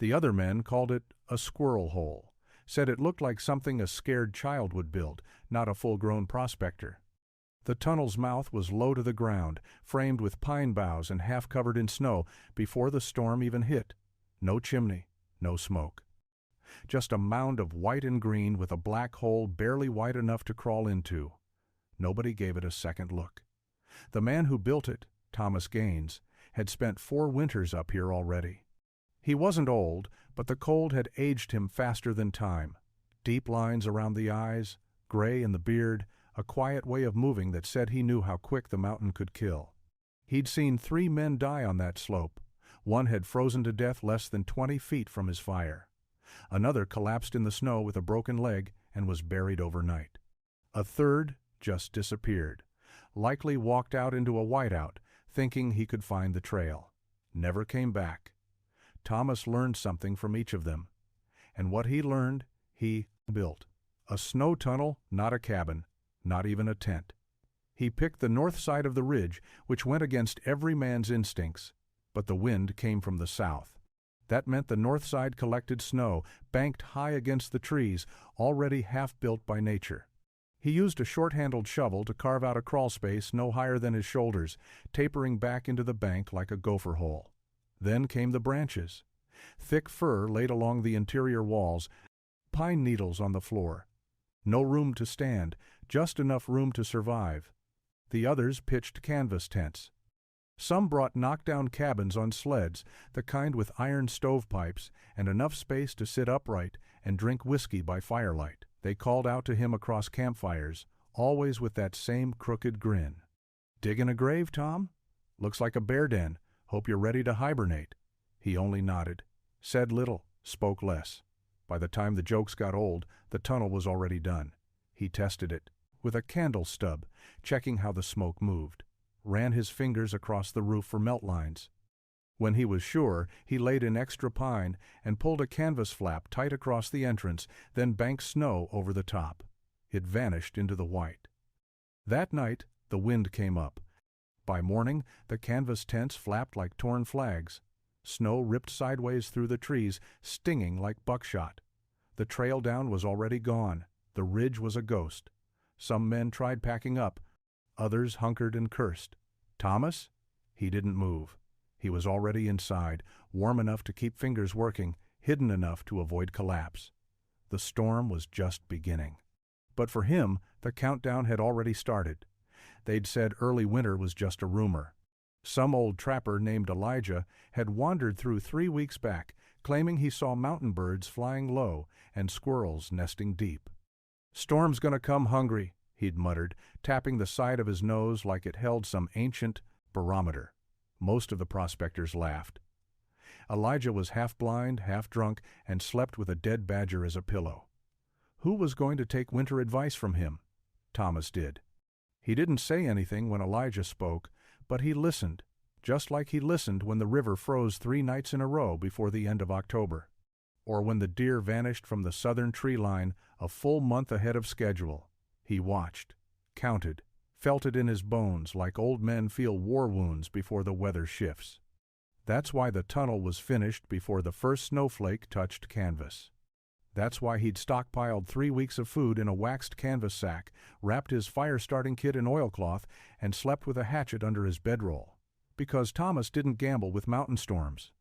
The other men called it a squirrel hole, said it looked like something a scared child would build, not a full-grown prospector. The tunnel's mouth was low to the ground, framed with pine boughs and half covered in snow before the storm even hit. No chimney, no smoke. Just a mound of white and green with a black hole barely wide enough to crawl into. Nobody gave it a second look. The man who built it, Thomas Gaines, had spent 4 winters up here already. He wasn't old, but the cold had aged him faster than time. Deep lines around the eyes, gray in the beard, a quiet way of moving that said he knew how quick the mountain could kill. He'd seen 3 men die on that slope. One had frozen to death less than 20 feet from his fire. Another collapsed in the snow with a broken leg and was buried overnight. A third just disappeared, likely walked out into a whiteout, thinking he could find the trail. Never came back. Thomas learned something from each of them. And what he learned, he built. A snow tunnel, not a cabin, not even a tent. He picked the north side of the ridge, which went against every man's instincts, but the wind came from the south. That meant the north side collected snow, banked high against the trees, already half-built by nature. He used a short-handled shovel to carve out a crawl space no higher than his shoulders, tapering back into the bank like a gopher hole. Then came the branches. Thick fir laid along the interior walls, pine needles on the floor. No room to stand, just enough room to survive. The others pitched canvas tents. Some brought knockdown cabins on sleds, the kind with iron stovepipes and enough space to sit upright and drink whiskey by firelight. They called out to him across campfires, always with that same crooked grin. "Digging a grave, Tom? Looks like a bear den. Hope you're ready to hibernate." He only nodded, said little, spoke less. By the time the jokes got old, the tunnel was already done. He tested it with a candle stub, checking how the smoke moved. Ran his fingers across the roof for melt lines. When he was sure, he laid in extra pine and pulled a canvas flap tight across the entrance, then banked snow over the top. It vanished into the white. That night, the wind came up. By morning, the canvas tents flapped like torn flags. Snow ripped sideways through the trees, stinging like buckshot. The trail down was already gone. The ridge was a ghost. Some men tried packing up. Others hunkered and cursed. Thomas? He didn't move. He was already inside, warm enough to keep fingers working, hidden enough to avoid collapse. The storm was just beginning. But for him, the countdown had already started. They'd said early winter was just a rumor. Some old trapper named Elijah had wandered through 3 weeks back, claiming he saw mountain birds flying low and squirrels nesting deep. "Storm's gonna come hungry," he'd muttered, tapping the side of his nose like it held some ancient barometer. Most of the prospectors laughed. Elijah was half blind, half drunk, and slept with a dead badger as a pillow. Who was going to take winter advice from him? Thomas did. He didn't say anything when Elijah spoke, but he listened, just like he listened when the river froze 3 nights in a row before the end of October, or when the deer vanished from the southern tree line a full month ahead of schedule. He watched, counted, felt it in his bones like old men feel war wounds before the weather shifts. That's why the tunnel was finished before the first snowflake touched canvas. That's why he'd stockpiled 3 weeks of food in a waxed canvas sack, wrapped his fire-starting kit in oilcloth, and slept with a hatchet under his bedroll. Because Thomas didn't gamble with mountain storms.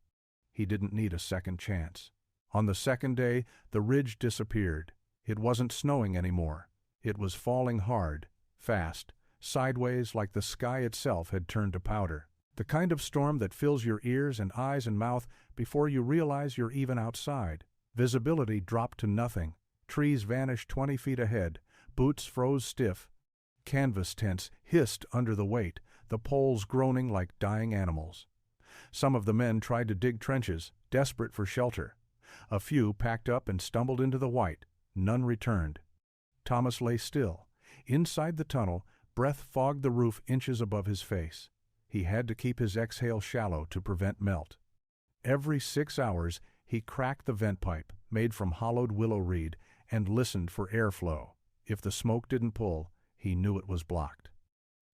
He didn't need a second chance. On the second day, the ridge disappeared. It wasn't snowing anymore. It was falling hard, fast, sideways like the sky itself had turned to powder. The kind of storm that fills your ears and eyes and mouth before you realize you're even outside. Visibility dropped to nothing. Trees vanished 20 feet ahead. Boots froze stiff. Canvas tents hissed under the weight, the poles groaning like dying animals. Some of the men tried to dig trenches, desperate for shelter. A few packed up and stumbled into the white. None returned. Thomas lay still. Inside the tunnel, breath fogged the roof inches above his face. He had to keep his exhale shallow to prevent melt. Every 6 hours, he cracked the vent pipe, made from hollowed willow reed, and listened for airflow. If the smoke didn't pull, he knew it was blocked.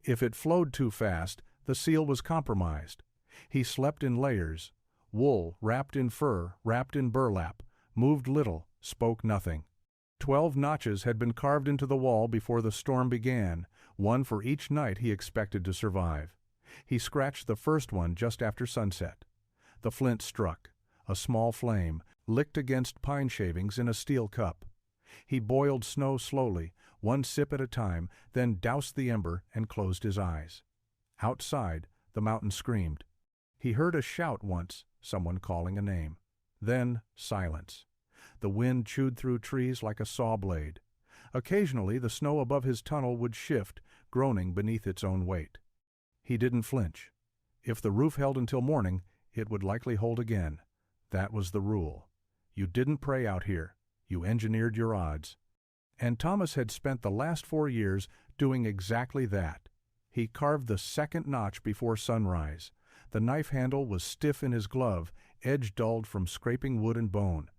If it flowed too fast, the seal was compromised. He slept in layers, Wool, wrapped in fur, wrapped in burlap, moved little, spoke nothing. 12 notches had been carved into the wall before the storm began, one for each night he expected to survive. He scratched the first one just after sunset. The flint struck, a small flame, licked against pine shavings in a steel cup. He boiled snow slowly, one sip at a time, then doused the ember and closed his eyes. Outside, the mountain screamed. He heard a shout once, someone calling a name. Then silence. The wind chewed through trees like a saw blade. Occasionally the snow above his tunnel would shift, groaning beneath its own weight. He didn't flinch. If the roof held until morning, it would likely hold again. That was the rule. You didn't pray out here. You engineered your odds. And Thomas had spent the last 4 years doing exactly that. He carved the second notch before sunrise. The knife handle was stiff in his glove, edge dulled from scraping wood and bone.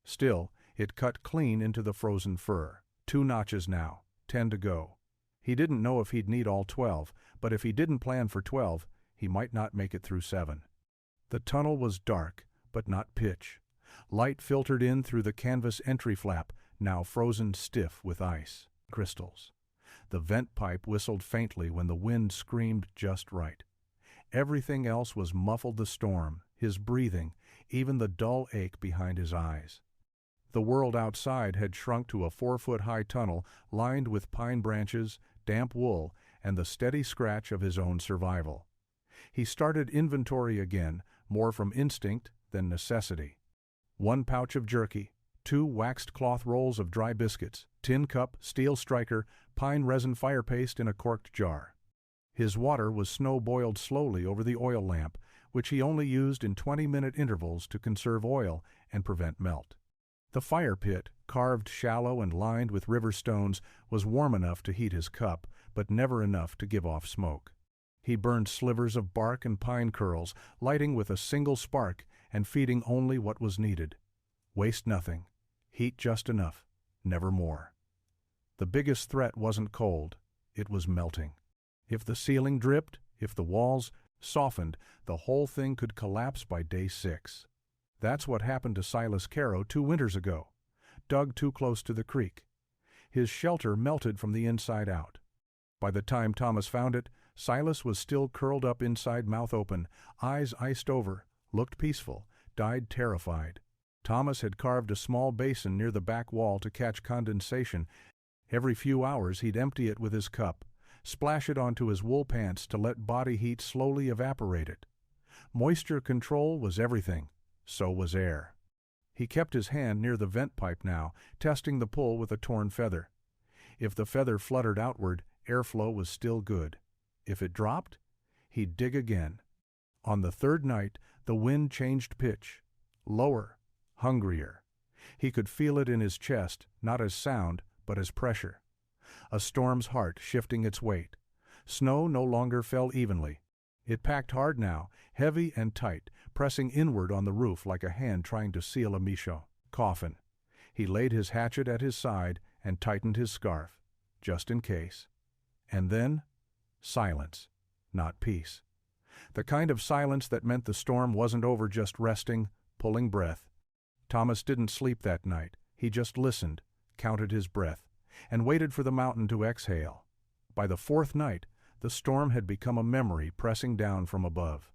Still, it cut clean into the frozen fur. 2 notches now, 10 to go. He didn't know if he'd need all 12, but if he didn't plan for 12, he might not make it through 7. The tunnel was dark, but not pitch. Light filtered in through the canvas entry flap, now frozen stiff with ice crystals. The vent pipe whistled faintly when the wind screamed just right. Everything else was muffled: the storm, his breathing, even the dull ache behind his eyes. The world outside had shrunk to a 4-foot-high tunnel lined with pine branches, damp wool, and the steady scratch of his own survival. He started inventory again, more from instinct than necessity. 1 pouch of jerky, 2 waxed cloth rolls of dry biscuits, tin cup, steel striker, pine resin fire paste in a corked jar. His water was snow-boiled slowly over the oil lamp, which he only used in 20-minute intervals to conserve oil and prevent melt. The fire pit, carved shallow and lined with river stones, was warm enough to heat his cup, but never enough to give off smoke. He burned slivers of bark and pine curls, lighting with a single spark and feeding only what was needed. Waste nothing. Heat just enough, never more. The biggest threat wasn't cold, it was melting. If the ceiling dripped, if the walls softened, the whole thing could collapse by day 6. That's what happened to Silas Caro 2 winters ago. Dug too close to the creek. His shelter melted from the inside out. By the time Thomas found it, Silas was still curled up inside, mouth open, eyes iced over, looked peaceful, died terrified. Thomas had carved a small basin near the back wall to catch condensation. Every few hours he'd empty it with his cup, splash it onto his wool pants to let body heat slowly evaporate it. Moisture control was everything, so was air. He kept his hand near the vent pipe now, testing the pull with a torn feather. If the feather fluttered outward, airflow was still good. If it dropped, he'd dig again. On the 3rd night, the wind changed pitch. Lower, hungrier. He could feel it in his chest, not as sound, but as pressure. A storm's heart shifting its weight. Snow no longer fell evenly. It packed hard now, heavy and tight, pressing inward on the roof like a hand trying to seal a michaud coffin. He laid his hatchet at his side and tightened his scarf, just in case. And then, silence, not peace. The kind of silence that meant the storm wasn't over, just resting, pulling breath. Thomas didn't sleep that night. He just listened, counted his breath, and waited for the mountain to exhale. By the 4th night, the storm had become a memory pressing down from above.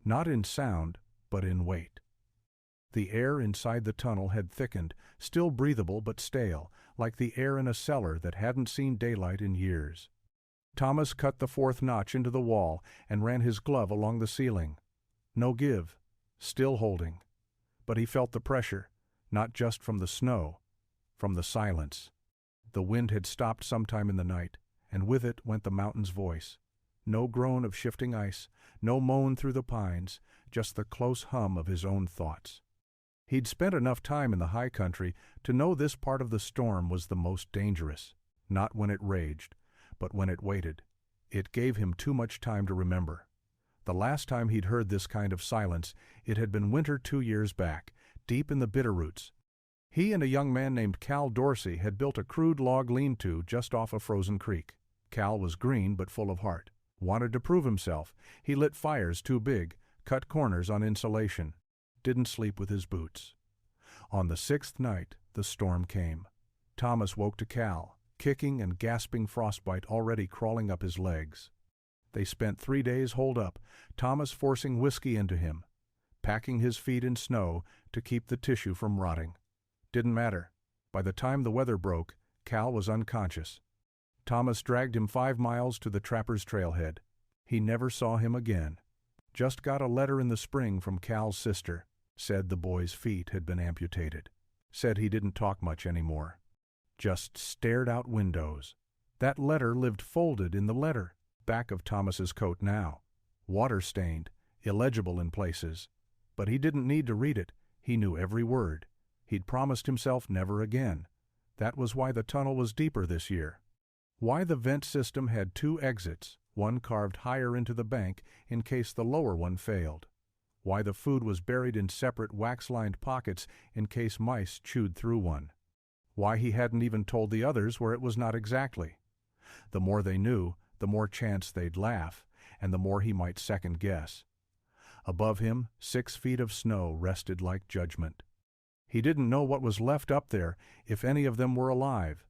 Not in sound, but in weight. The air inside the tunnel had thickened, still breathable but stale, like the air in a cellar that hadn't seen daylight in years. Thomas cut the 4th notch into the wall and ran his glove along the ceiling. No give, still holding. But he felt the pressure, not just from the snow, from the silence. The wind had stopped sometime in the night, and with it went the mountain's voice. No groan of shifting ice, no moan through the pines, just the close hum of his own thoughts. He'd spent enough time in the high country to know this part of the storm was the most dangerous, not when it raged, but when it waited. It gave him too much time to remember. The last time he'd heard this kind of silence, it had been winter 2 years back, deep in the Bitterroots. He and a young man named Cal Dorsey had built a crude log lean-to just off a frozen creek. Cal was green but full of heart. Wanted to prove himself. He lit fires too big, cut corners on insulation, didn't sleep with his boots. On the 6th night, the storm came. Thomas woke to Cal, kicking and gasping, frostbite already crawling up his legs. They spent 3 days holed up, Thomas forcing whiskey into him, packing his feet in snow to keep the tissue from rotting. Didn't matter. By the time the weather broke, Cal was unconscious. Thomas dragged him 5 miles to the trapper's trailhead. He never saw him again. Just got a letter in the spring from Cal's sister. Said the boy's feet had been amputated. Said he didn't talk much anymore. Just stared out windows. That letter lived folded in the letter, back of Thomas's coat now. Water-stained, illegible in places. But he didn't need to read it. He knew every word. He'd promised himself never again. That was why the tunnel was deeper this year. Why the vent system had 2 exits, one carved higher into the bank in case the lower one failed. Why the food was buried in separate wax-lined pockets in case mice chewed through one. Why he hadn't even told the others where it was not exactly. The more they knew, the more chance they'd laugh, and the more he might second-guess. Above him, 6 feet of snow rested like judgment. He didn't know what was left up there, if any of them were alive.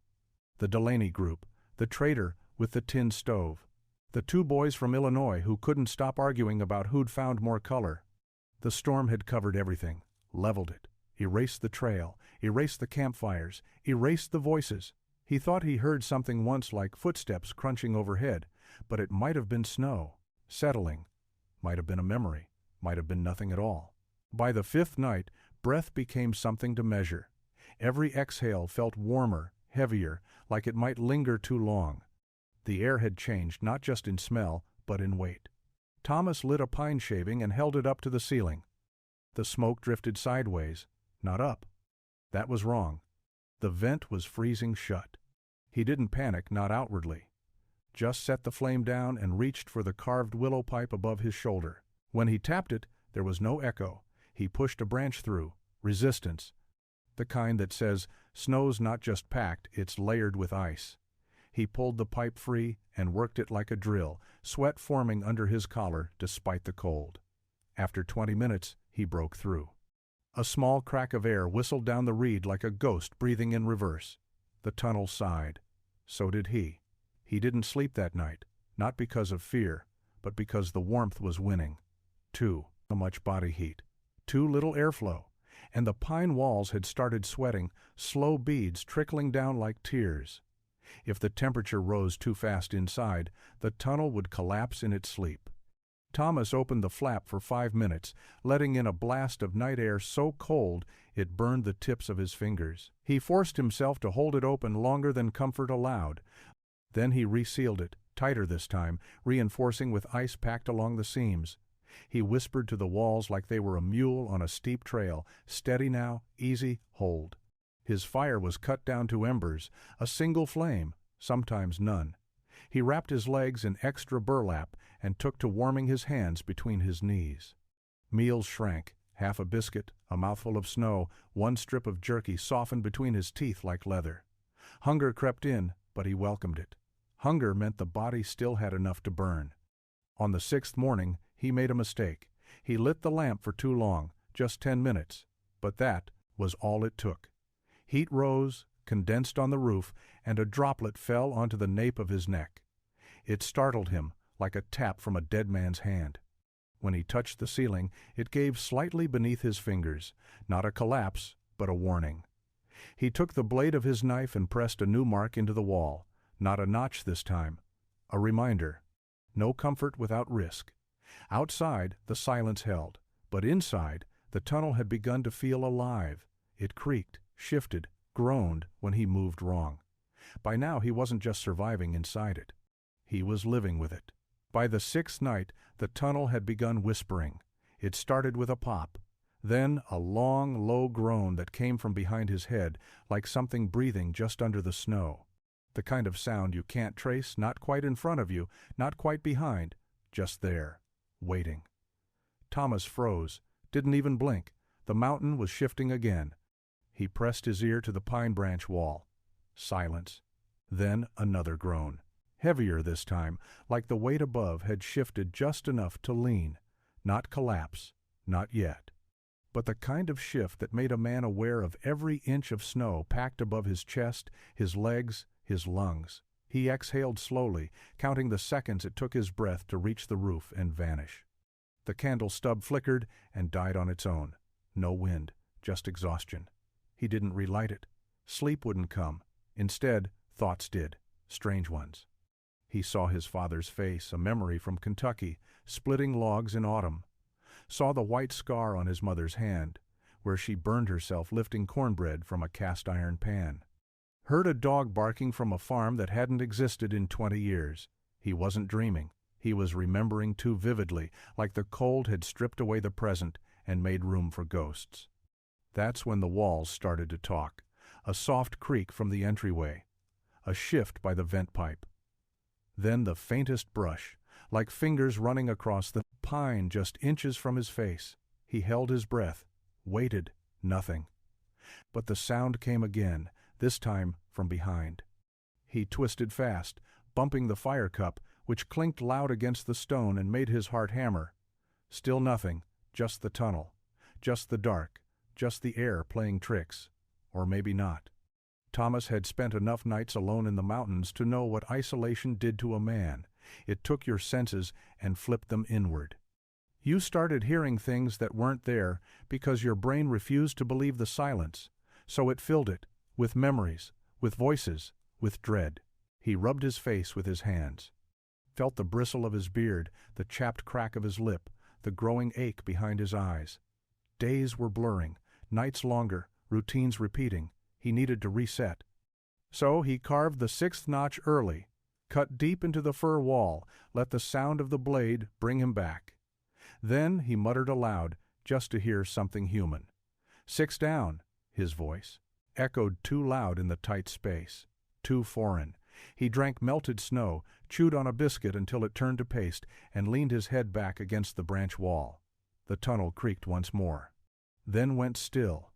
The Delaney group, the trader with the tin stove, the 2 boys from Illinois who couldn't stop arguing about who'd found more color. The storm had covered everything, leveled it, erased the trail, erased the campfires, erased the voices. He thought he heard something once like footsteps crunching overhead, but it might have been snow, settling. Might have been a memory, might have been nothing at all. By the 5th night, breath became something to measure. Every exhale felt warmer, heavier, like it might linger too long. The air had changed not just in smell, but in weight. Thomas lit a pine shaving and held it up to the ceiling. The smoke drifted sideways, not up. That was wrong. The vent was freezing shut. He didn't panic, not outwardly. Just set the flame down and reached for the carved willow pipe above his shoulder. When he tapped it, there was no echo. He pushed a branch through, resistance. The kind that says, snow's not just packed, it's layered with ice. He pulled the pipe free and worked it like a drill, sweat forming under his collar despite the cold. After 20 minutes, he broke through. A small crack of air whistled down the reed like a ghost breathing in reverse. The tunnel sighed. So did he. He didn't sleep that night, not because of fear, but because the warmth was winning. Too much body heat. Too little airflow. And the pine walls had started sweating, slow beads trickling down like tears. If the temperature rose too fast inside, the tunnel would collapse in its sleep. Thomas opened the flap for 5 minutes, letting in a blast of night air so cold it burned the tips of his fingers. He forced himself to hold it open longer than comfort allowed. Then he resealed it, tighter this time, reinforcing with ice packed along the seams. He whispered to the walls like they were a mule on a steep trail, "Steady now, easy, hold." His fire was cut down to embers, a single flame, sometimes none. He wrapped his legs in extra burlap and took to warming his hands between his knees. Meals shrank, half a biscuit, a mouthful of snow, 1 strip of jerky softened between his teeth like leather. Hunger crept in, but he welcomed it. Hunger meant the body still had enough to burn. On the 6th morning, he made a mistake. He lit the lamp for too long, just 10 minutes, but that was all it took. Heat rose, condensed on the roof, and a droplet fell onto the nape of his neck. It startled him, like a tap from a dead man's hand. When he touched the ceiling, it gave slightly beneath his fingers, not a collapse, but a warning. He took the blade of his knife and pressed a new mark into the wall, not a notch this time, a reminder. No comfort without risk. Outside, the silence held, but inside, the tunnel had begun to feel alive. It creaked, shifted, groaned when he moved wrong. By now he wasn't just surviving inside it. He was living with it. By the 6th night, the tunnel had begun whispering. It started with a pop, then a long, low groan that came from behind his head, like something breathing just under the snow. The kind of sound you can't trace, not quite in front of you, not quite behind, just there, waiting. Thomas froze, didn't even blink. The mountain was shifting again. He pressed his ear to the pine branch wall. Silence. Then another groan. Heavier this time, like the weight above had shifted just enough to lean. Not collapse. Not yet. but the kind of shift that made a man aware of every inch of snow packed above his chest, his legs, his lungs. He exhaled slowly, counting the seconds it took his breath to reach the roof and vanish. The candle stub flickered and died on its own. No wind, just exhaustion. He didn't relight it. Sleep wouldn't come. Instead, thoughts did, strange ones. He saw his father's face, a memory from Kentucky, splitting logs in autumn. Saw the white scar on his mother's hand, where she burned herself lifting cornbread from a cast-iron pan. Heard a dog barking from a farm that hadn't existed in 20 years. He wasn't dreaming. He was remembering too vividly, like the cold had stripped away the present and made room for ghosts. That's when the walls started to talk. A soft creak from the entryway. A shift by the vent pipe. Then the faintest brush, like fingers running across the pine just inches from his face. He held his breath, waited, nothing. But the sound came again, this time from behind. He twisted fast, bumping the fire cup, which clinked loud against the stone and made his heart hammer. Still nothing, just the tunnel, just the dark, just the air playing tricks. Or maybe not. Thomas had spent enough nights alone in the mountains to know what isolation did to a man. It took your senses and flipped them inward. You started hearing things that weren't there because your brain refused to believe the silence, so it filled it, with memories, with voices, with dread. He rubbed his face with his hands. Felt the bristle of his beard, the chapped crack of his lip, the growing ache behind his eyes. Days were blurring, nights longer, routines repeating. He needed to reset. So he carved the 6th notch early, cut deep into the fir wall, let the sound of the blade bring him back. Then he muttered aloud, just to hear something human. 6 down, his voice, echoed too loud in the tight space, too foreign. He drank melted snow, chewed on a biscuit until it turned to paste, and leaned his head back against the branch wall. The tunnel creaked once more. Then went still.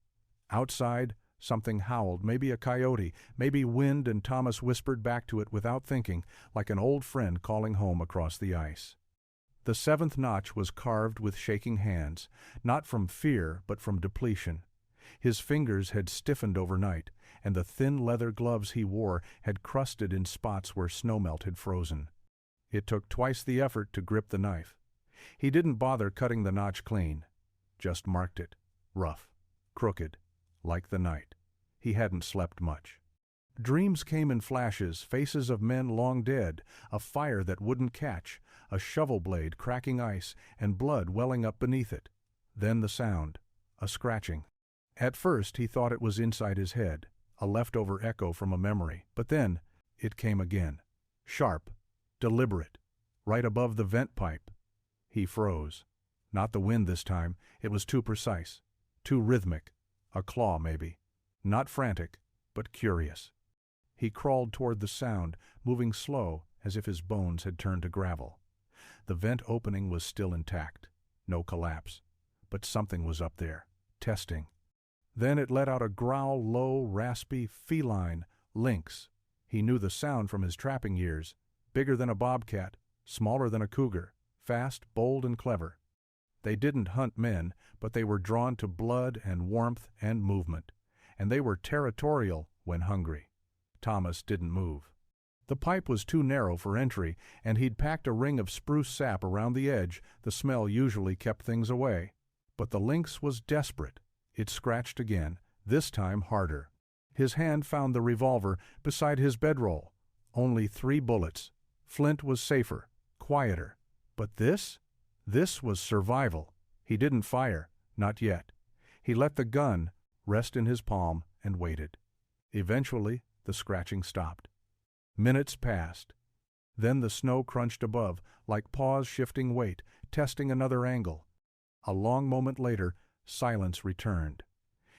Outside, something howled, maybe a coyote, maybe wind, and Thomas whispered back to it without thinking, like an old friend calling home across the ice. The 7th notch was carved with shaking hands, not from fear but from depletion. His fingers had stiffened overnight, and the thin leather gloves he wore had crusted in spots where snowmelt had frozen. It took twice the effort to grip the knife. He didn't bother cutting the notch clean, just marked it, rough, crooked, like the night. He hadn't slept much. Dreams came in flashes, faces of men long dead, a fire that wouldn't catch, a shovel blade cracking ice, and blood welling up beneath it. Then the sound, a scratching. At first he thought it was inside his head, a leftover echo from a memory, but then it came again, sharp, deliberate, right above the vent pipe. He froze. Not the wind this time, it was too precise, too rhythmic, a claw maybe, not frantic, but curious. He crawled toward the sound, moving slow as if his bones had turned to gravel. The vent opening was still intact, no collapse, but something was up there, testing. Then it let out a growl, low, raspy, feline, lynx. He knew the sound from his trapping years, bigger than a bobcat, smaller than a cougar, fast, bold, and clever. They didn't hunt men, but they were drawn to blood and warmth and movement, and they were territorial when hungry. Thomas didn't move. The pipe was too narrow for entry, and he'd packed a ring of spruce sap around the edge. The smell usually kept things away. But the lynx was desperate. It scratched again, this time harder. His hand found the revolver beside his bedroll. Only 3 bullets. Flint was safer, quieter. But this? This was survival. He didn't fire, not yet. He let the gun rest in his palm and waited. Eventually, the scratching stopped. Minutes passed. Then the snow crunched above, like paws shifting weight, testing another angle. A long moment later, silence returned.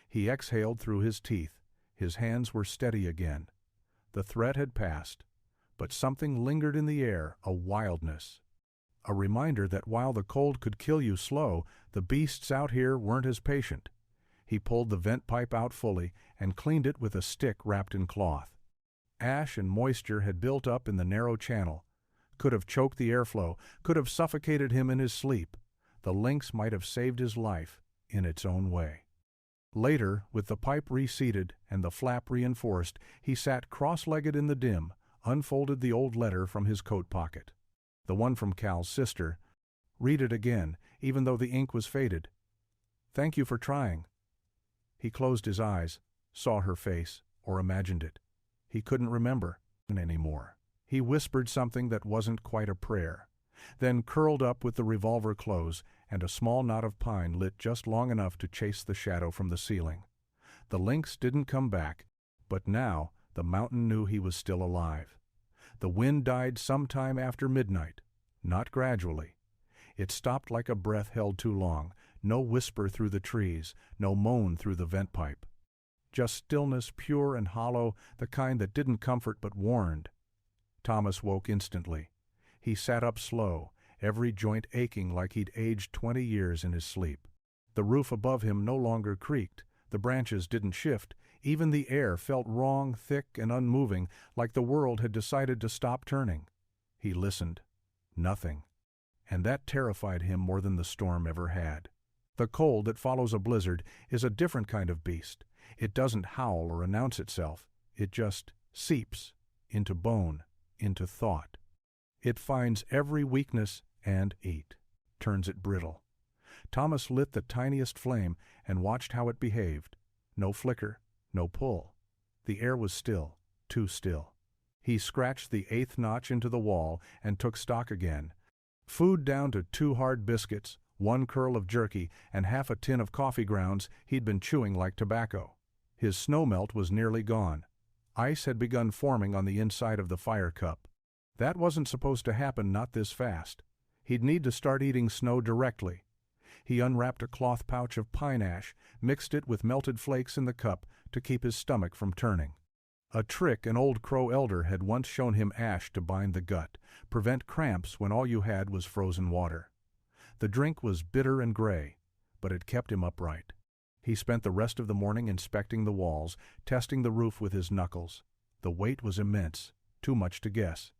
He exhaled through his teeth. His hands were steady again. The threat had passed, but something lingered in the air, a wildness. A reminder that while the cold could kill you slow, the beasts out here weren't as patient. He pulled the vent pipe out fully and cleaned it with a stick wrapped in cloth. Ash and moisture had built up in the narrow channel. Could have choked the airflow, could have suffocated him in his sleep. The lynx might have saved his life. in its own way. Later, with the pipe reseated and the flap reinforced, he sat cross-legged in the dim, unfolded the old letter from his coat pocket. The one from Cal's sister. Read it again, even though the ink was faded. "Thank you for trying." He closed his eyes, saw her face, or imagined it. He couldn't remember anymore. He whispered something that wasn't quite a prayer, then curled up with the revolver close and a small knot of pine lit just long enough to chase the shadow from the ceiling. The lynx didn't come back, but now the mountain knew he was still alive. The wind died sometime after midnight, not gradually. It stopped like a breath held too long, no whisper through the trees, no moan through the vent pipe. Just stillness pure and hollow, the kind that didn't comfort but warned. Thomas woke instantly. He sat up slow, every joint aching like he'd aged 20 years in his sleep. The roof above him no longer creaked, the branches didn't shift, even the air felt wrong, thick and unmoving, like the world had decided to stop turning. He listened. Nothing. And that terrified him more than the storm ever had. The cold that follows a blizzard is a different kind of beast. It doesn't howl or announce itself. It just seeps into bone, into thought. It finds every weakness and turns it brittle. Thomas lit the tiniest flame and watched how it behaved. No flicker, no pull. The air was still, too still. He scratched the 8th notch into the wall and took stock again. Food down to 2 hard biscuits, 1 curl of jerky, and half a tin of coffee grounds he'd been chewing like tobacco. His snowmelt was nearly gone. Ice had begun forming on the inside of the fire cup. That wasn't supposed to happen, not this fast. He'd need to start eating snow directly. He unwrapped a cloth pouch of pine ash, mixed it with melted flakes in the cup to keep his stomach from turning. A trick an old Crow elder had once shown him: ash to bind the gut, prevent cramps when all you had was frozen water. The drink was bitter and gray, but it kept him upright. He spent the rest of the morning inspecting the walls, testing the roof with his knuckles. The weight was immense, too much to guess.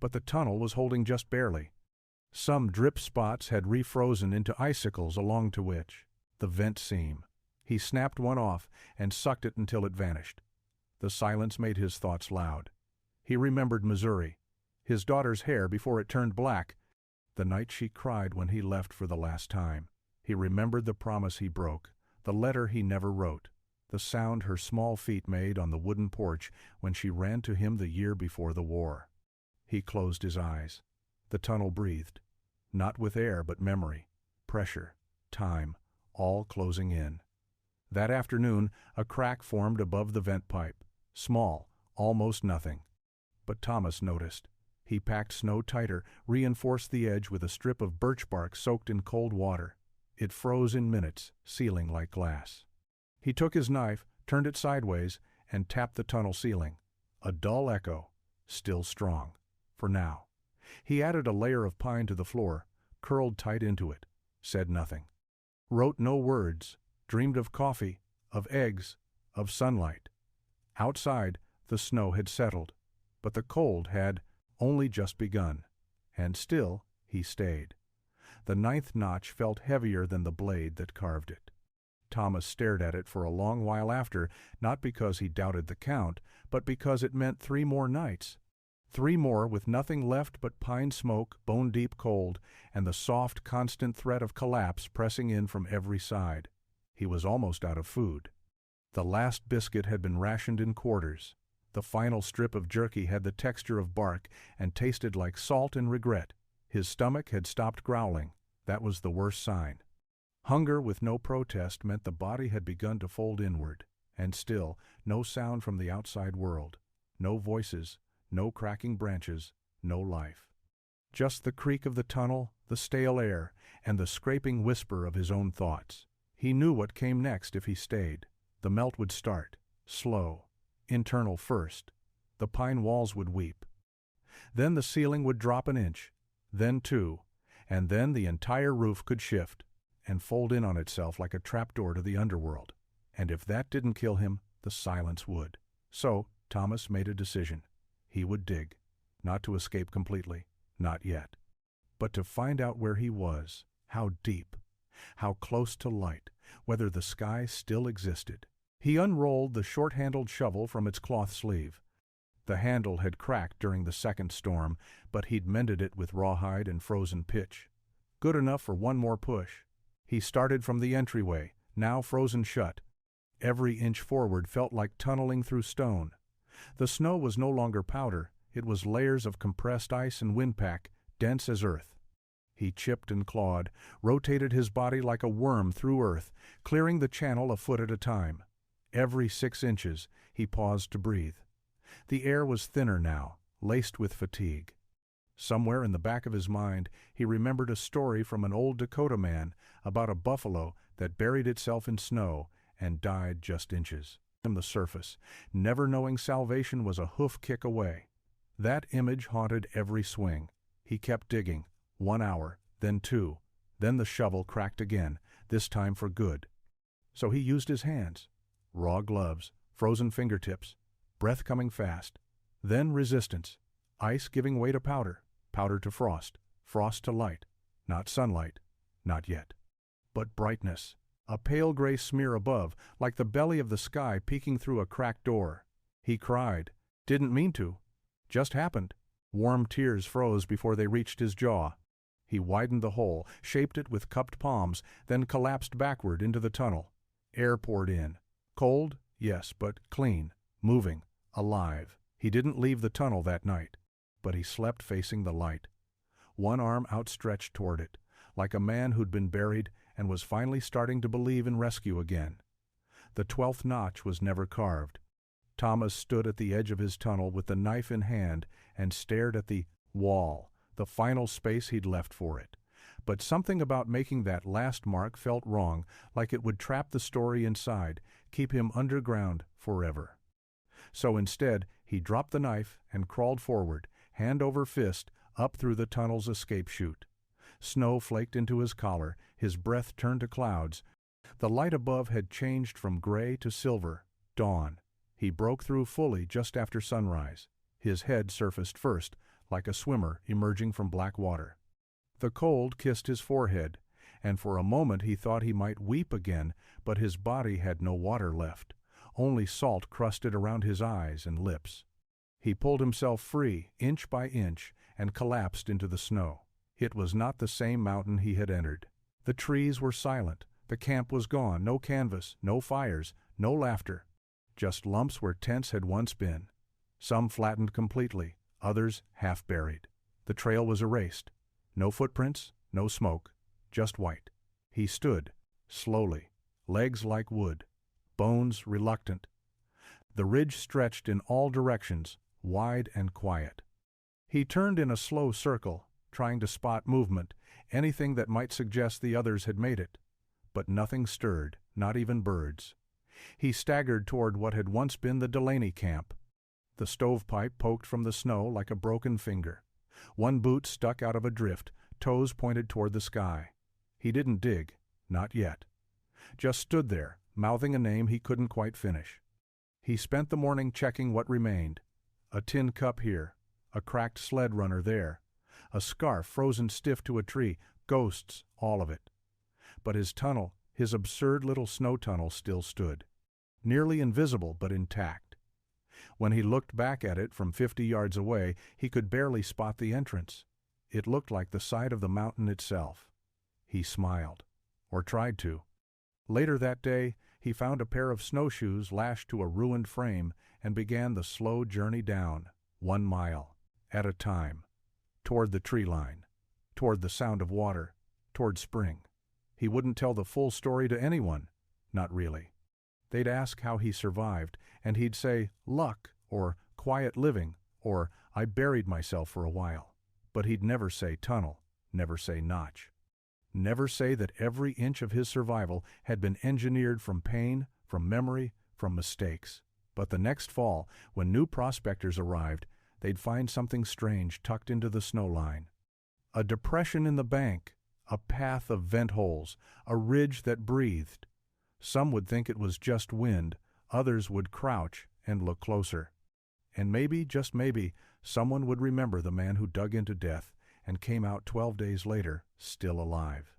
But the tunnel was holding just barely. Some drip spots had refrozen into icicles along to which the vent seam. He snapped one off and sucked it until it vanished. The silence made his thoughts loud. He remembered Missouri, his daughter's hair before it turned black, the night she cried when he left for the last time. He remembered the promise he broke, the letter he never wrote, the sound her small feet made on the wooden porch when she ran to him the year before the war. He closed his eyes. The tunnel breathed, not with air but memory, pressure, time, all closing in. That afternoon, a crack formed above the vent pipe, small, almost nothing. But Thomas noticed. He packed snow tighter, reinforced the edge with a strip of birch bark soaked in cold water. It froze in minutes, sealing like glass. He took his knife, turned it sideways, and tapped the tunnel ceiling. A dull echo, still strong. For now. He added a layer of pine to the floor, curled tight into it, said nothing. Wrote no words, dreamed of coffee, of eggs, of sunlight. Outside, the snow had settled, but the cold had only just begun, and still he stayed. The 9th notch felt heavier than the blade that carved it. Thomas stared at it for a long while after, not because he doubted the count, but because it meant 3 more nights. 3 more with nothing left but pine smoke, bone-deep cold, and the soft, constant threat of collapse pressing in from every side. He was almost out of food. The last biscuit had been rationed in quarters. The final strip of jerky had the texture of bark and tasted like salt and regret. His stomach had stopped growling. That was the worst sign. Hunger with no protest meant the body had begun to fold inward, and still no sound from the outside world. No voices, no cracking branches, no life. Just the creak of the tunnel, the stale air, and the scraping whisper of his own thoughts. He knew what came next if he stayed. The melt would start, slow, internal first. The pine walls would weep. Then the ceiling would drop an inch, then 2, and then the entire roof could shift and fold in on itself like a trapdoor to the underworld. And if that didn't kill him, the silence would. So Thomas made a decision. He would dig, not to escape completely, not yet, but to find out where he was, how deep. How close to light, whether the sky still existed. He unrolled the short-handled shovel from its cloth sleeve. The handle had cracked during the second storm, but he'd mended it with rawhide and frozen pitch. Good enough for one more push. He started from the entryway, now frozen shut. Every inch forward felt like tunneling through stone. The snow was no longer powder, it was layers of compressed ice and windpack, dense as earth. He chipped and clawed, rotated his body like a worm through earth, clearing the channel a foot at a time. Every 6 inches, he paused to breathe. The air was thinner now, laced with fatigue. Somewhere in the back of his mind, he remembered a story from an old Dakota man about a buffalo that buried itself in snow and died just inches from the surface, never knowing salvation was a hoof kick away. That image haunted every swing. He kept digging, 1 hour, then 2, then the shovel cracked again, this time for good. So he used his hands. Raw gloves, frozen fingertips, breath coming fast. Then resistance, ice giving way to powder, powder to frost, frost to light. Not sunlight, not yet. But brightness, a pale gray smear above, like the belly of the sky peeking through a cracked door. He cried, didn't mean to, just happened. Warm tears froze before they reached his jaw. He widened the hole, shaped it with cupped palms, then collapsed backward into the tunnel. Air poured in. Cold, yes, but clean, moving, alive. He didn't leave the tunnel that night, but he slept facing the light, one arm outstretched toward it, like a man who'd been buried and was finally starting to believe in rescue again. The 12th notch was never carved. Thomas stood at the edge of his tunnel with the knife in hand and stared at the wall, the final space he'd left for it. But something about making that last mark felt wrong, like it would trap the story inside, keep him underground forever. So instead, he dropped the knife and crawled forward, hand over fist, up through the tunnel's escape chute. Snow flaked into his collar, his breath turned to clouds. The light above had changed from gray to silver, dawn. He broke through fully just after sunrise. His head surfaced first, like a swimmer emerging from black water. The cold kissed his forehead, and for a moment he thought he might weep again, but his body had no water left. Only salt crusted around his eyes and lips. He pulled himself free, inch by inch, and collapsed into the snow. It was not the same mountain he had entered. The trees were silent. The camp was gone. No canvas, no fires, no laughter. Just lumps where tents had once been. Some flattened completely, others half buried. The trail was erased. No footprints, no smoke, just white. He stood, slowly, legs like wood, bones reluctant. The ridge stretched in all directions, wide and quiet. He turned in a slow circle, trying to spot movement, anything that might suggest the others had made it. But nothing stirred, not even birds. He staggered toward what had once been the Delaney camp. The stovepipe poked from the snow like a broken finger. One boot stuck out of a drift, toes pointed toward the sky. He didn't dig, not yet. Just stood there, mouthing a name he couldn't quite finish. He spent the morning checking what remained. A tin cup here, a cracked sled runner there, a scarf frozen stiff to a tree, ghosts, all of it. But his tunnel, his absurd little snow tunnel, still stood. Nearly invisible but intact. When he looked back at it from 50 yards away, he could barely spot the entrance. It looked like the side of the mountain itself. He smiled, or tried to. Later that day, he found a pair of snowshoes lashed to a ruined frame and began the slow journey down, 1 mile at a time, toward the tree line, toward the sound of water, toward spring. He wouldn't tell the full story to anyone, not really. They'd ask how he survived, and he'd say, luck, or quiet living, or I buried myself for a while. But he'd never say tunnel, never say notch. Never say that every inch of his survival had been engineered from pain, from memory, from mistakes. But the next fall, when new prospectors arrived, they'd find something strange tucked into the snow line. A depression in the bank, a path of vent holes, a ridge that breathed. Some would think it was just wind, others would crouch and look closer. And maybe, just maybe, someone would remember the man who dug into death and came out 12 days later, still alive.